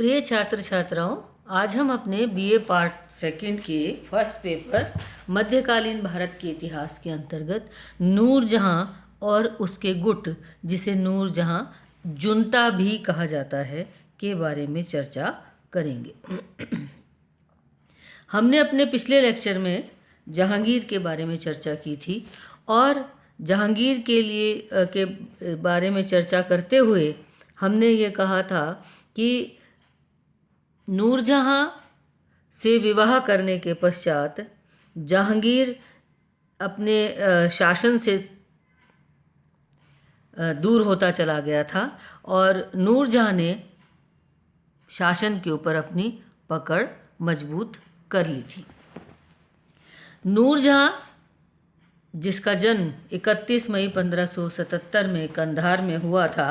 प्रिय छात्र छात्राओं, आज हम अपने बीए पार्ट सेकंड के फर्स्ट पेपर मध्यकालीन भारत के इतिहास के अंतर्गत नूरजहां और उसके गुट, जिसे नूरजहां जुनता भी कहा जाता है, के बारे में चर्चा करेंगे। हमने अपने पिछले लेक्चर में जहांगीर के बारे में चर्चा की थी और जहांगीर के के बारे में चर्चा करते हुए हमने ये कहा था कि नूरजहां से विवाह करने के पश्चात जहांगीर अपने शासन से दूर होता चला गया था और नूरजहां ने शासन के ऊपर अपनी पकड़ मजबूत कर ली थी। नूरजहां, जिसका जन्म 31 मई 1577 में कंधार में हुआ था,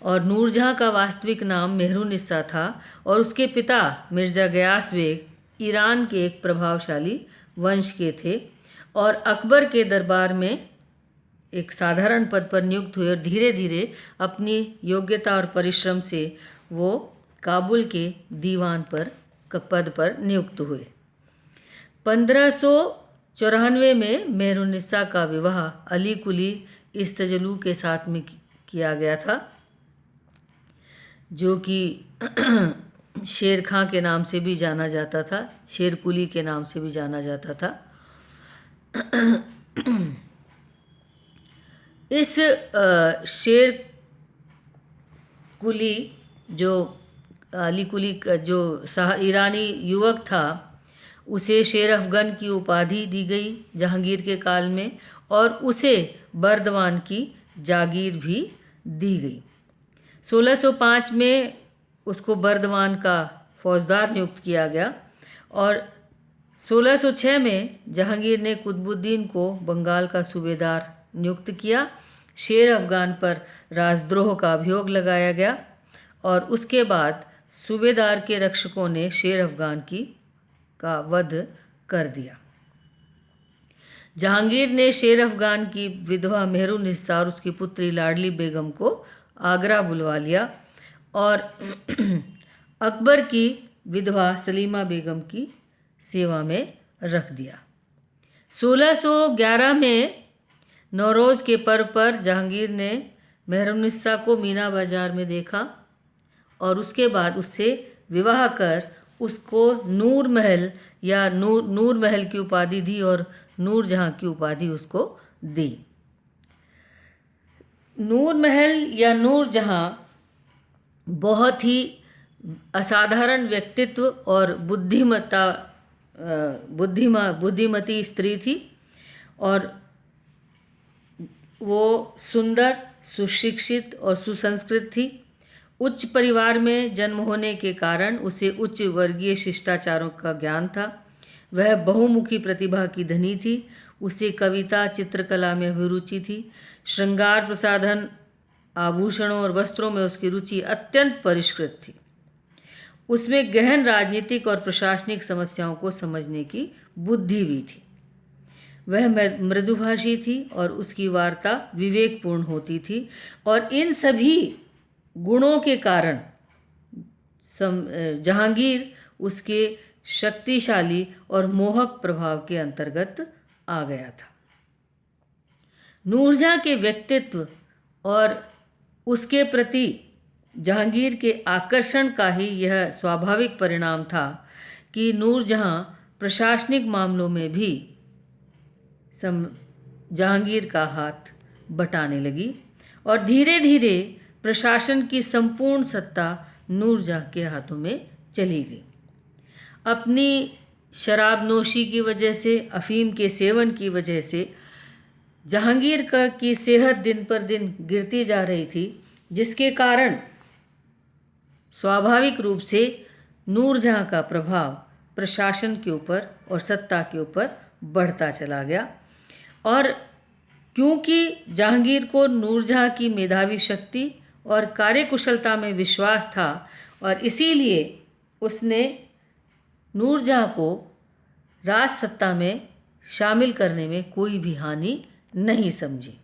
और नूरजहां का वास्तविक नाम मेहरुनिस्सा था और उसके पिता मिर्ज़ा गयास बेग ईरान के एक प्रभावशाली वंश के थे और अकबर के दरबार में एक साधारण पद पर नियुक्त हुए और धीरे धीरे अपनी योग्यता और परिश्रम से वो काबुल के दीवान पद पर नियुक्त हुए। 1594 में मेहरुनिस्सा का विवाह अली कुली इस्तजलू के साथ में किया गया था, जो कि शेर खां के नाम से भी जाना जाता था, शेर कुली के नाम से भी जाना जाता था। इस शेर कुली, जो अली कुली का जो ईरानी युवक था, उसे शेर अफगन की उपाधि दी गई जहांगीर के काल में और उसे बर्दवान की जागीर भी दी गई। 1605 में उसको बर्दवान का फौजदार नियुक्त किया गया और 1606 में जहांगीर ने कुतुबुद्दीन को बंगाल का सूबेदार नियुक्त किया। शेर अफगान पर राजद्रोह का अभियोग लगाया गया और उसके बाद सूबेदार के रक्षकों ने शेर अफगान का वध कर दिया। जहांगीर ने शेर अफगान की विधवा मेहरुनिस्सा और उसकी पुत्री लाडली बेगम को आगरा बुलवा लिया और अकबर की विधवा सलीमा बेगम की सेवा में रख दिया। 1611 में नौरोज़ के पर्व पर जहांगीर ने मेहरुनिस्सा को मीना बाजार में देखा और उसके बाद उससे विवाह कर उसको नूर महल या नूर महल की उपाधि दी और नूरजहां की उपाधि उसको दी। नूर महल या नूरजहां बहुत ही असाधारण व्यक्तित्व और बुद्धिमती स्त्री थी और वो सुंदर, सुशिक्षित और सुसंस्कृत थी। उच्च परिवार में जन्म होने के कारण उसे उच्च वर्गीय शिष्टाचारों का ज्ञान था। वह बहुमुखी प्रतिभा की धनी थी। उसे कविता, चित्रकला में अभिरुचि थी। श्रृंगार, प्रसाधन, आभूषणों और वस्त्रों में उसकी रुचि अत्यंत परिष्कृत थी। उसमें गहन राजनीतिक और प्रशासनिक समस्याओं को समझने की बुद्धि भी थी। वह मृदुभाषी थी और उसकी वार्ता विवेकपूर्ण होती थी और इन सभी गुणों के कारण जहांगीर उसके शक्तिशाली और मोहक प्रभाव के अंतर्गत आ गया था। नूरजहां के व्यक्तित्व और उसके प्रति जहांगीर के आकर्षण का ही यह स्वाभाविक परिणाम था कि नूरजहां प्रशासनिक मामलों में भी जहांगीर का हाथ बटाने लगी और धीरे धीरे प्रशासन की संपूर्ण सत्ता नूरजहां के हाथों में चली गई। अपनी शराबनोशी की वजह से, अफीम के सेवन की वजह से जहांगीर की सेहत दिन पर दिन गिरती जा रही थी, जिसके कारण स्वाभाविक रूप से नूरजहां का प्रभाव प्रशासन के ऊपर और सत्ता के ऊपर बढ़ता चला गया। और क्योंकि जहांगीर को नूरजहां की मेधावी शक्ति और कार्यकुशलता में विश्वास था और इसीलिए उसने नूरजहां को राज सत्ता में शामिल करने में कोई भी हानि नहीं समझी।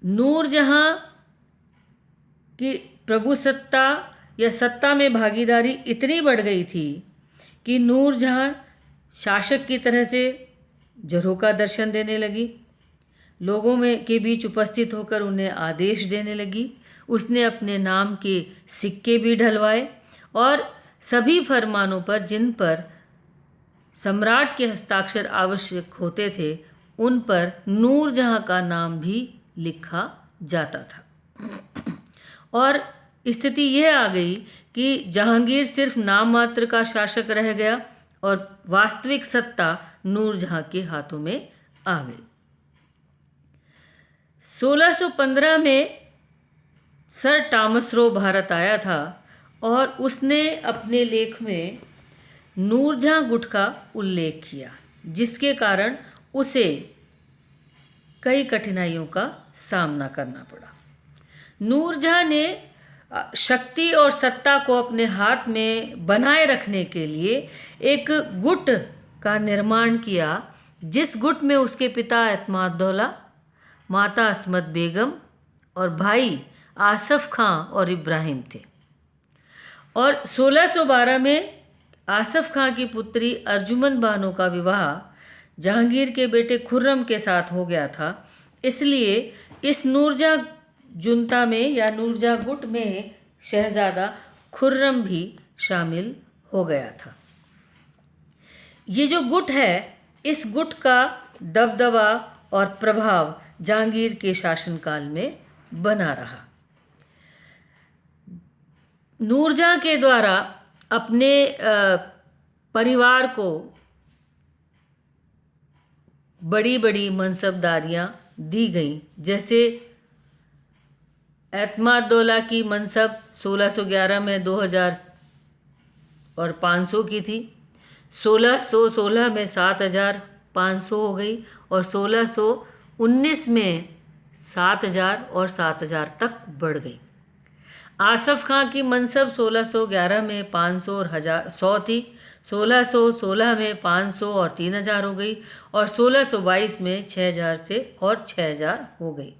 नूरजहां कि प्रभुसत्ता या सत्ता में भागीदारी इतनी बढ़ गई थी कि नूरजहां शासक की तरह से झरोखा दर्शन देने लगी, लोगों में के बीच उपस्थित होकर उन्हें आदेश देने लगी। उसने अपने नाम के सिक्के भी ढलवाए और सभी फरमानों पर जिन पर सम्राट के हस्ताक्षर आवश्यक होते थे उन पर नूरजहां का नाम भी लिखा जाता था। और स्थिति यह आ गई कि जहांगीर सिर्फ नाम मात्र का शासक रह गया और वास्तविक सत्ता नूरजहां के हाथों में आ गई। 1615 में सर टॉमस रो भारत आया था और उसने अपने लेख में नूरजहां गुट का उल्लेख किया, जिसके कारण उसे कई कठिनाइयों का सामना करना पड़ा। नूरजहां ने शक्ति और सत्ता को अपने हाथ में बनाए रखने के लिए एक गुट का निर्माण किया, जिस गुट में उसके पिता एतमादुल्ला, माता अस्मत बेगम और भाई आसफ खां और इब्राहिम थे। और 1612 में आसफ खां की पुत्री अर्जुमंद बानो का विवाह जहांगीर के बेटे खुर्रम के साथ हो गया था, इसलिए इस नूरजहां जुनता में या नूरजहां गुट में शहजादा खुर्रम भी शामिल हो गया था। ये जो गुट है, इस गुट का दबदबा और प्रभाव जहांगीर के शासनकाल में बना रहा। नूरजहां के द्वारा अपने परिवार को बड़ी बड़ी मनसबदारियां दी गईं, जैसे एतमादुल्ला की मनसब 1611 में 2000 और 500 की थी, 1616 में 7500 हो गई और 1619 में 7000 और 7000 तक बढ़ गई। आसफ खां की मनसब 1611 में 500 और 100 थी, 1616 में 500 और 3000 हो गई और 1622 में 6000 से और 6000 हो गई।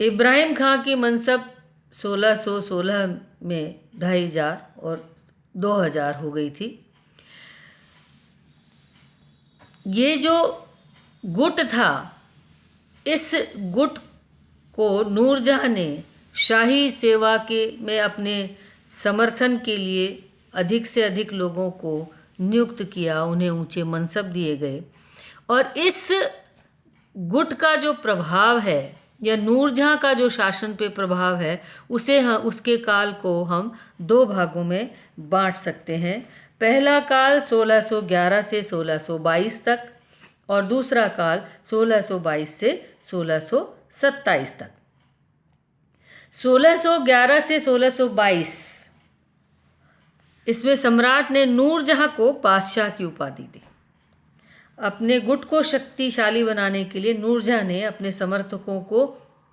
इब्राहिम खां की मनसब 1616 में 2500 और 2000 हो गई थी। ये जो गुट था, इस गुट को नूरजहां ने शाही सेवा के में अपने समर्थन के लिए अधिक से अधिक लोगों को नियुक्त किया, उन्हें ऊंचे मनसब दिए गए। और इस गुट का जो प्रभाव है या नूरजहां का जो शासन पे प्रभाव है, उसके काल को हम दो भागों में बांट सकते हैं। पहला काल 1611 से 1622 तक और दूसरा काल 1622 से 1627 तक। 1611 से 1622 इसमें सम्राट ने नूरजहां को बादशाह की उपाधि दी। अपने गुट को शक्तिशाली बनाने के लिए नूरजहां ने अपने समर्थकों को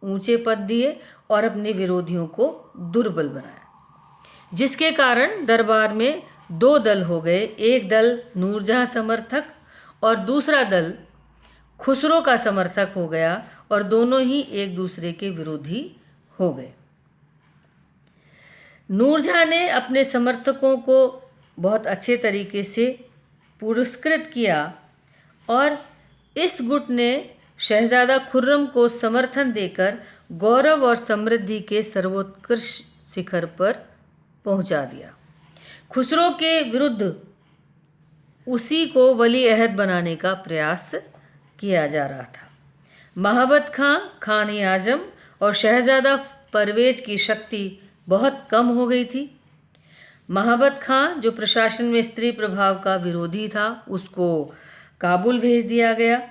ऊंचे पद दिए और अपने विरोधियों को दुर्बल बनाया, जिसके कारण दरबार में दो दल हो गए। एक दल नूरजहां समर्थक और दूसरा दल खुसरो का समर्थक हो गया और दोनों ही एक दूसरे के विरोधी हो गए। नूरजहां ने अपने समर्थकों को बहुत अच्छे तरीके से पुरस्कृत किया और इस गुट ने शहजादा खुर्रम को समर्थन देकर गौरव और समृद्धि के सर्वोत्कृष्ट शिखर पर पहुंचा दिया। खुसरो के विरुद्ध उसी को वली अहद बनाने का प्रयास किया जा रहा था। महाबत खां, खान आजम और शहजादा परवेज की शक्ति बहुत कम हो गई थी। महाबत खां, जो प्रशासन में स्त्री प्रभाव का विरोधी था, उसको काबुल भेज दिया गया।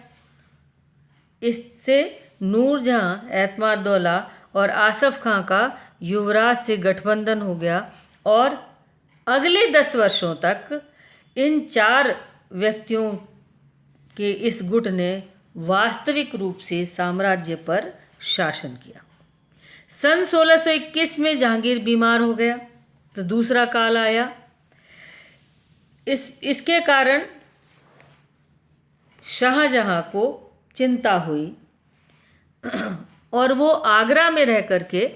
इससे नूरजहां, एतमादुल्ला और आसफ खां का युवराज से गठबंधन हो गया और अगले 10 वर्षों तक इन 4 व्यक्तियों के इस गुट ने वास्तविक रूप से साम्राज्य पर शासन किया। सन 1621 में जहांगीर बीमार हो गया तो दूसरा काल आया। इसके कारण शाहजहां को चिंता हुई और वो आगरा में रह करके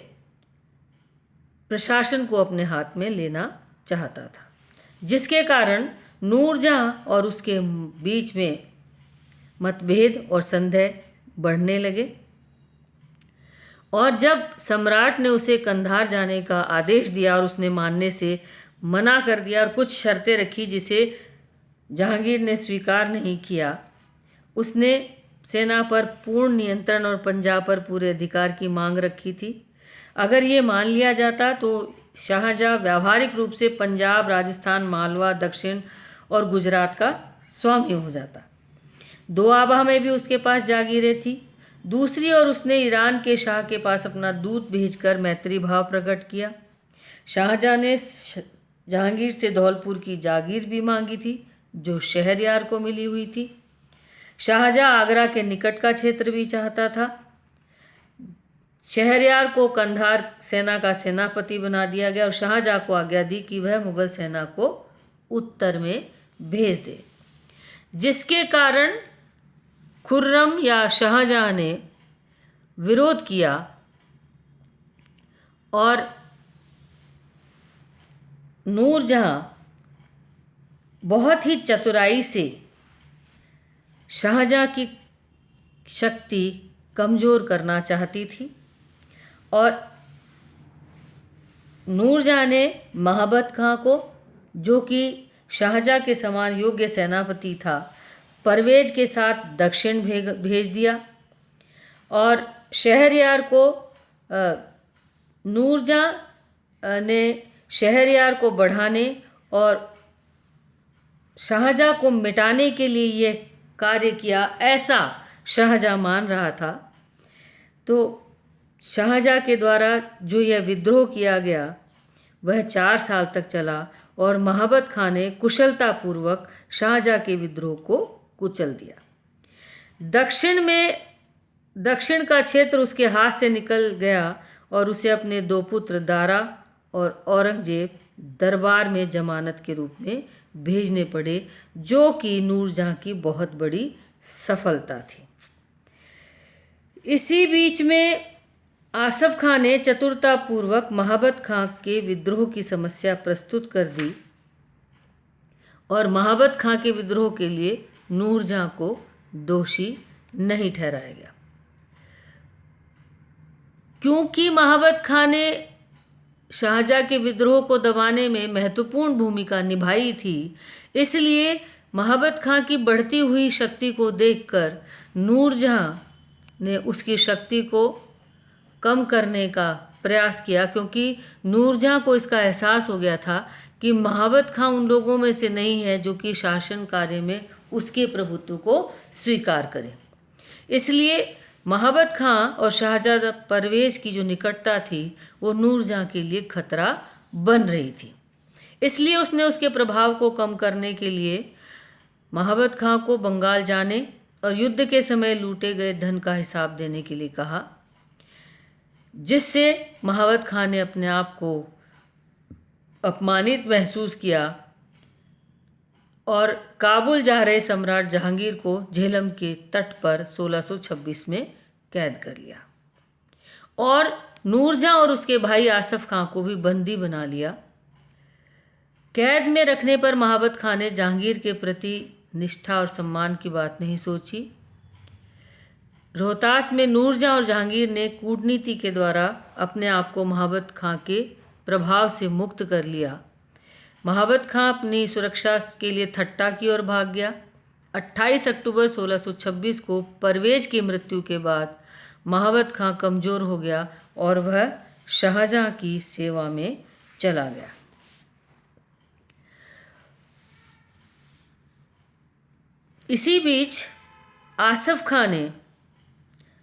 प्रशासन को अपने हाथ में लेना चाहता था, जिसके कारण नूरजहां और उसके बीच में मतभेद और संदेह बढ़ने लगे। और जब सम्राट ने उसे कंधार जाने का आदेश दिया और उसने मानने से मना कर दिया और कुछ शर्तें रखी जिसे जहांगीर ने स्वीकार नहीं किया, उसने सेना पर पूर्ण नियंत्रण और पंजाब पर पूरे अधिकार की मांग रखी थी। अगर ये मान लिया जाता तो शाहजहाँ व्यावहारिक रूप से पंजाब, राजस्थान, मालवा, दक्षिण और गुजरात का स्वामी हो जाता। दोआबा में भी उसके पास जागीरें थी। दूसरी ओर उसने ईरान के शाह के पास अपना दूत भेजकर मैत्री भाव प्रकट किया। शाहजहाँ ने जहांगीर से धौलपुर की जागीर भी मांगी थी, जो शहरयार को मिली हुई थी। शाहजहाँ आगरा के निकट का क्षेत्र भी चाहता था। शहरयार को कंधार सेना का सेनापति बना दिया गया और शाहजहाँ को आज्ञा दी कि वह मुगल सेना को उत्तर में भेज दे, जिसके कारण खुर्रम या शाहजहाँ ने विरोध किया और नूरजहाँ बहुत ही चतुराई से शाहजहाँ की शक्ति कमज़ोर करना चाहती थी और नूरजहाँ ने महाबत खां को, जो कि शाहजहाँ के समान योग्य सेनापति था, परवेज के साथ दक्षिण भेज दिया और शहरयार को नूरजहाँ ने शहरयार को बढ़ाने और शाहजहाँ को मिटाने के लिए यह कार्य किया, ऐसा शाहजहाँ मान रहा था। तो शाहजहाँ के द्वारा जो यह विद्रोह किया गया वह 4 साल तक चला और महाबत खां ने कुशलतापूर्वक शाहजहाँ के विद्रोह को कुचल दिया। दक्षिण का क्षेत्र उसके हाथ से निकल गया और उसे अपने 2 पुत्र दारा और औरंगजेब दरबार में जमानत के रूप में भेजने पड़े, जो कि नूरजहाँ की बहुत बड़ी सफलता थी। इसी बीच में आसफ खां ने चतुरतापूर्वक महाबत खां के विद्रोह की समस्या प्रस्तुत कर दी और महाबत खां के विद्रोह के लिए नूरजहाँ को दोषी नहीं ठहराया गया। क्योंकि महाबत खां ने शाहजहाँ के विद्रोह को दबाने में महत्वपूर्ण भूमिका निभाई थी, इसलिए महाबत खां की बढ़ती हुई शक्ति को देखकर नूरजहाँ ने उसकी शक्ति को कम करने का प्रयास किया, क्योंकि नूरजहाँ को इसका एहसास हो गया था कि महाबत खां उन लोगों में से नहीं है जो कि शासन कार्य में उसके प्रभुत्व को स्वीकार करें। इसलिए महाबत खां और शाहजादा परवेज की जो निकटता थी वो नूरजहाँ के लिए खतरा बन रही थी। इसलिए उसने उसके प्रभाव को कम करने के लिए महाबत खां को बंगाल जाने और युद्ध के समय लूटे गए धन का हिसाब देने के लिए कहा, जिससे महाबत खां ने अपने आप को अपमानित महसूस किया और काबुल जा रहे सम्राट जहांगीर को झेलम के तट पर 1626 में कैद कर लिया और नूरजहाँ और उसके भाई आसफ खां को भी बंदी बना लिया। कैद में रखने पर महाबत खां ने जहांगीर के प्रति निष्ठा और सम्मान की बात नहीं सोची। रोहतास में नूरजहाँ और जहांगीर ने कूटनीति के द्वारा अपने आप को महाबत खां के प्रभाव से मुक्त कर लिया। महाबत खां अपनी सुरक्षा के लिए थट्टा की ओर भाग गया। 28 अक्टूबर 1626 को परवेज की मृत्यु के बाद महाबत खां कमज़ोर हो गया और वह शाहजहाँ की सेवा में चला गया। इसी बीच आसफ खां ने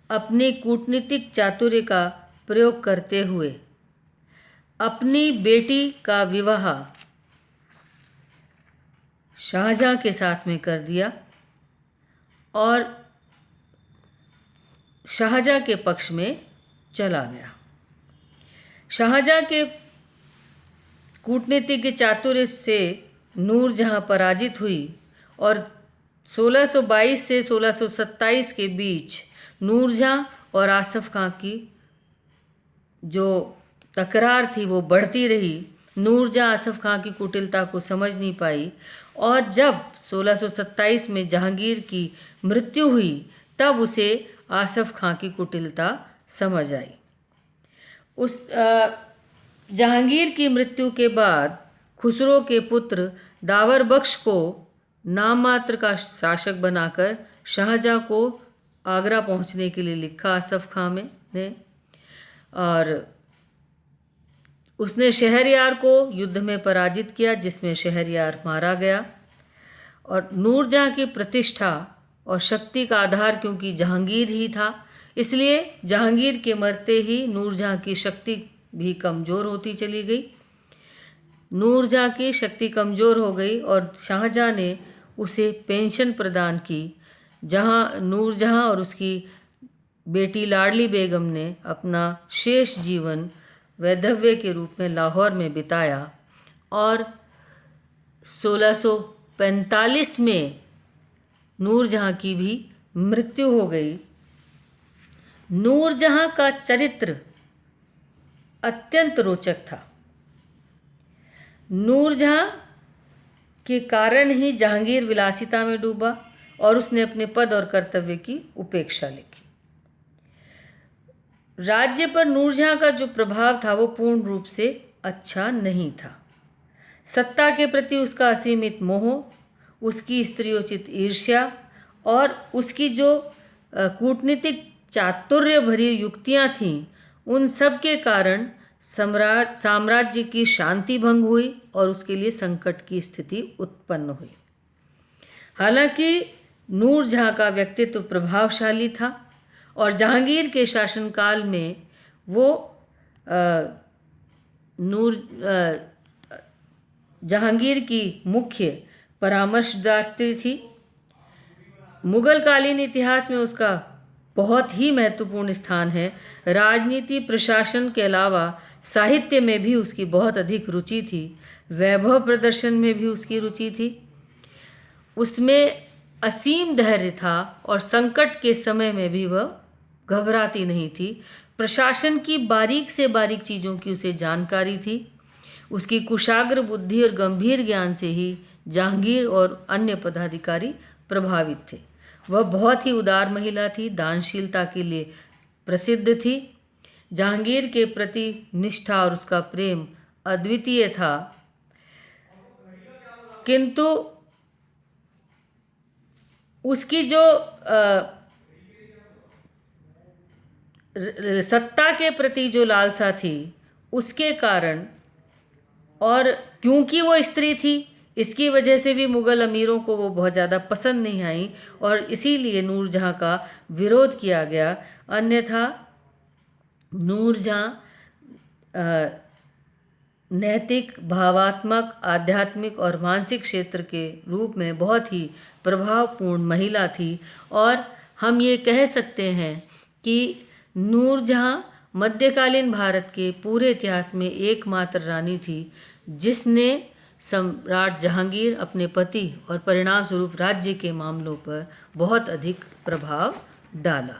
अपने कूटनीतिक चातुर्य का प्रयोग करते हुए अपनी बेटी का विवाह शाहजहाँ के साथ में कर दिया और शाहजहाँ के पक्ष में चला गया। शाहजहाँ के कूटनीतिक चातुर्य से नूरजहाँ पराजित हुई और 1622 से 1627 के बीच नूरजहाँ और आसफ खां की जो तकरार थी वो बढ़ती रही। नूरजहाँ आसफ खां की कुटिलता को समझ नहीं पाई और जब 1627 में जहांगीर की मृत्यु हुई तब उसे आसफ खां की कुटिलता समझ आई। उस जहांगीर की मृत्यु के बाद खुसरो के पुत्र दावर बख्श को नाम मात्र का शासक बनाकर शाहजहाँ को आगरा पहुंचने के लिए लिखा आसफ खां ने और उसने शहरयार को युद्ध में पराजित किया जिसमें शहरयार मारा गया। और नूरजहाँ की प्रतिष्ठा और शक्ति का आधार क्योंकि जहांगीर ही था, इसलिए जहांगीर के मरते ही नूरजहाँ की शक्ति भी कमज़ोर होती चली गई। नूरजहाँ की शक्ति कमज़ोर हो गई और शाहजहाँ ने उसे पेंशन प्रदान की, जहाँ नूरजहाँ और उसकी बेटी लाडली बेगम ने अपना शेष जीवन वैधव्य के रूप में लाहौर में बिताया। और 1645 में नूरजहाँ की भी मृत्यु हो गई। नूरजहाँ का चरित्र अत्यंत रोचक था। नूरजहाँ के कारण ही जहांगीर विलासिता में डूबा और उसने अपने पद और कर्तव्य की उपेक्षा लिखी। राज्य पर नूरजहाँ का जो प्रभाव था वो पूर्ण रूप से अच्छा नहीं था। सत्ता के प्रति उसका असीमित मोह, उसकी स्त्रीयोचित ईर्ष्या और उसकी जो कूटनीतिक चातुर्य भरी युक्तियाँ थीं, उन सब के कारण साम्राज्य की शांति भंग हुई और उसके लिए संकट की स्थिति उत्पन्न हुई। हालांकि नूरजहाँ का व्यक्तित्व प्रभावशाली था और जहांगीर के शासनकाल में वो जहांगीर की मुख्य परामर्शदात्री थी। मुगलकालीन इतिहास में उसका बहुत ही महत्वपूर्ण स्थान है। राजनीति प्रशासन के अलावा साहित्य में भी उसकी बहुत अधिक रुचि थी, वैभव प्रदर्शन में भी उसकी रुचि थी। उसमें असीम धैर्य था और संकट के समय में भी वह घबराती नहीं थी। प्रशासन की बारीक से बारीक चीज़ों की उसे जानकारी थी। उसकी कुशाग्र बुद्धि और गंभीर ज्ञान से ही जहांगीर और अन्य पदाधिकारी प्रभावित थे। वह बहुत ही उदार महिला थी, दानशीलता के लिए प्रसिद्ध थी। जहांगीर के प्रति निष्ठा और उसका प्रेम अद्वितीय था, किंतु उसकी जो सत्ता के प्रति जो लालसा थी उसके कारण और क्योंकि वो स्त्री थी, इसकी वजह से भी मुग़ल अमीरों को वो बहुत ज़्यादा पसंद नहीं आई और इसीलिए नूरजहाँ का विरोध किया गया। अन्यथा नूरजहाँ नैतिक, भावात्मक, आध्यात्मिक और मानसिक क्षेत्र के रूप में बहुत ही प्रभावपूर्ण महिला थी और हम ये कह सकते हैं कि नूरजहाँ मध्यकालीन भारत के पूरे इतिहास में एकमात्र रानी थी जिसने सम्राट जहांगीर, अपने पति और परिणाम स्वरूप राज्य के मामलों पर बहुत अधिक प्रभाव डाला।